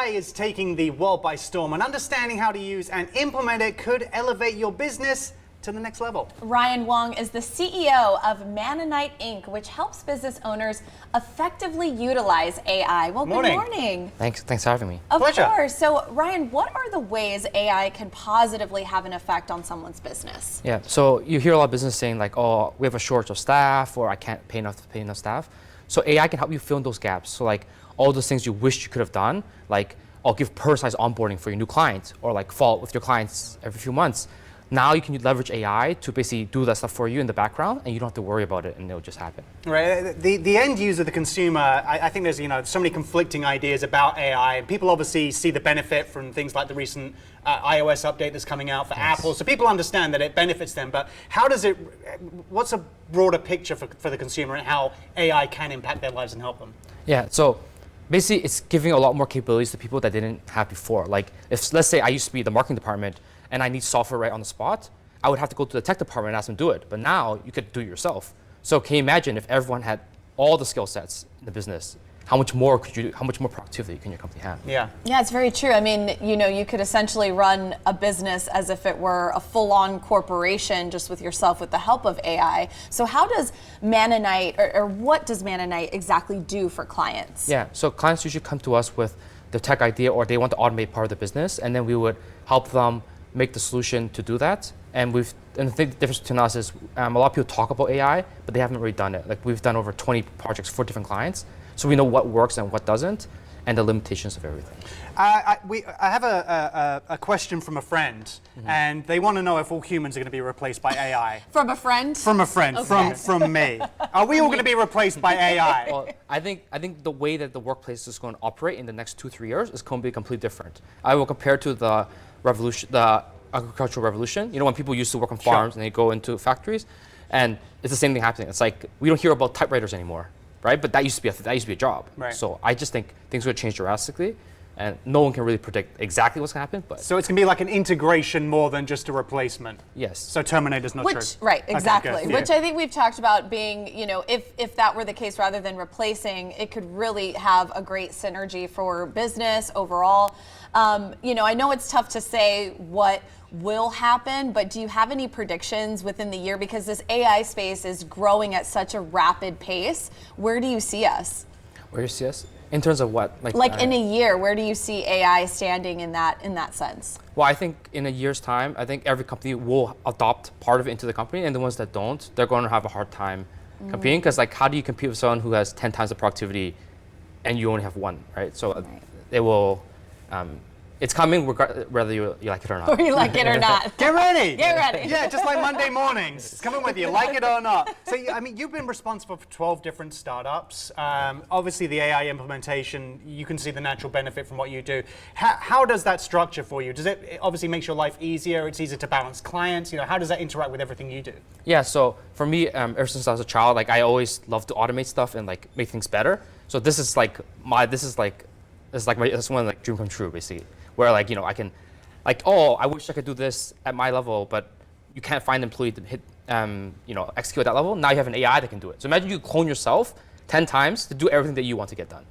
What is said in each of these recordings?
AI is taking the world by storm, and understanding how to use and implement it could elevate your business to the next level. Ryan Wong is the CEO of Mannonite Inc., which helps business owners effectively utilize AI. Well, good morning. Thanks for having me. Of Pleasure. course. So, Ryan, what are the ways AI can positively have an effect on someone's business? Yeah, so you hear a lot of business saying like, oh, we have a shortage of staff, or I can't pay enough staff. So AI can help you fill in those gaps. So like all those things you wish you could have done, like I'll give personalized onboarding for your new clients, or like follow up with your clients every few months. Now you can leverage AI to basically do that stuff for you in the background, and you don't have to worry about it, and it'll just happen. Right. The end user, the consumer, I think there's so many conflicting ideas about AI, and people obviously see the benefit from things like the recent iOS update that's coming out for Apple. So people understand that it benefits them, but what's a broader picture for the consumer and how AI can impact their lives and help them? Yeah. So basically, it's giving a lot more capabilities to people that they didn't have before. Like if let's say I used to be the marketing department, and I need software right on the spot, I would have to go to the tech department and ask them to do it. But now you could do it yourself. So can you imagine if everyone had all the skill sets in the business, how much more productivity can your company have? Yeah. Yeah, it's very true. I mean, you could essentially run a business as if it were a full-on corporation just with yourself with the help of AI. So how does Mannonite, or what does Mannonite exactly do for clients? Yeah, so clients usually come to us with the tech idea, or they want to automate part of the business, and then we would help them make the solution to do that. And the difference between us is a lot of people talk about AI, but they haven't really done it. Like we've done over 20 projects for different clients, so we know what works and what doesn't, and the limitations of everything. I have a question from a friend, and they want to know if all humans are going to be replaced by AI. From a friend? From a friend, Okay. from me. Are we all going to be replaced by AI? Well, I think the way that the workplace is going to operate in the next 2-3 years is going to be completely different. I will compare to the agricultural revolution. When people used to work on farms and they go into factories, and it's the same thing happening. It's like we don't hear about typewriters anymore, right? But that used to be a job. Right. So I just think things are going to change drastically, and no one can really predict exactly what's going to happen. But So it's going to be like an integration more than just a replacement. yes. So Terminator's not true. Right, exactly. Okay, good. Which I think we've talked about being, if that were the case, rather than replacing, it could really have a great synergy for business overall. I know it's tough to say what will happen, but do you have any predictions within the year? Because this AI space is growing at such a rapid pace. Where do you see us? Where do you see us? In terms of what? Like in a year, where do you see AI standing in that sense? Well, I think in a year's time, I think every company will adopt part of it into the company, and the ones that don't, they're going to have a hard time competing, because how do you compete with someone who has 10 times the productivity and you only have one, right? So it will, it's coming whether you like it or not. Whether you like it or not. Get ready! Get ready. Yeah, just like Monday mornings. It's coming with you, like it or not. So, you've been responsible for 12 different startups. Obviously, the AI implementation, you can see the natural benefit from what you do. How does that structure for you? Does it obviously makes your life easier? It's easier to balance clients. How does that interact with everything you do? Yeah, so for me, ever since I was a child, I always loved to automate stuff and make things better. So this is one of my dream come true, basically. Where I can, I wish I could do this at my level, but you can't find an employee to hit, execute at that level. Now you have an AI that can do it. So imagine you clone yourself 10 times to do everything that you want to get done.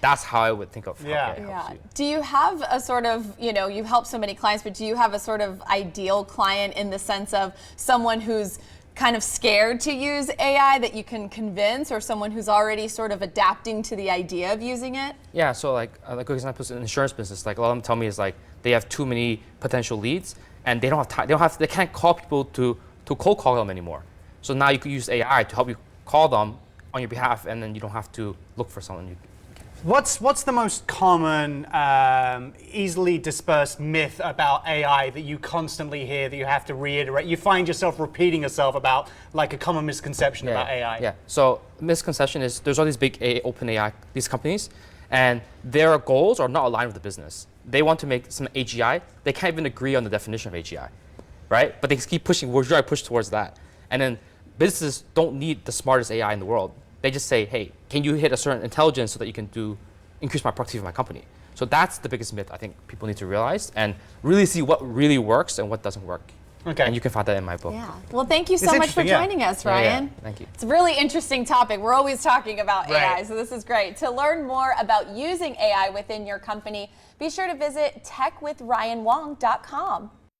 That's how I would think of how AI helps you. Do you have a sort of, you've helped so many clients, but do you have a sort of ideal client in the sense of someone who's kind of scared to use AI that you can convince, or someone who's already sort of adapting to the idea of using it? Yeah, so a good example is in the insurance business. A lot of them tell me is they have too many potential leads, and they don't have time. They can't call people to cold call them anymore. So now you could use AI to help you call them on your behalf, and then you don't have to look for someone. What's the most common, easily dispersed myth about AI that you constantly hear, that you have to reiterate? You find yourself repeating yourself about a common misconception about AI? Yeah, so misconception is there's all these big open AI, these companies, and their goals are not aligned with the business. They want to make some AGI. They can't even agree on the definition of AGI, right? But they keep pushing, we're trying to push towards that. And then businesses don't need the smartest AI in the world. They just say, hey, can you hit a certain intelligence so that you can increase my productivity of my company? So that's the biggest myth I think people need to realize, and really see what really works and what doesn't work Okay. And you can find that in my book. Yeah. Well, thank you so It's much for interesting, yeah. joining us, Yeah, yeah. Ryan. Thank you. It's a really interesting topic. We're always talking about AI, Right. so this is great. To learn more about using AI within your company, be sure to visit techwithryanwong.com.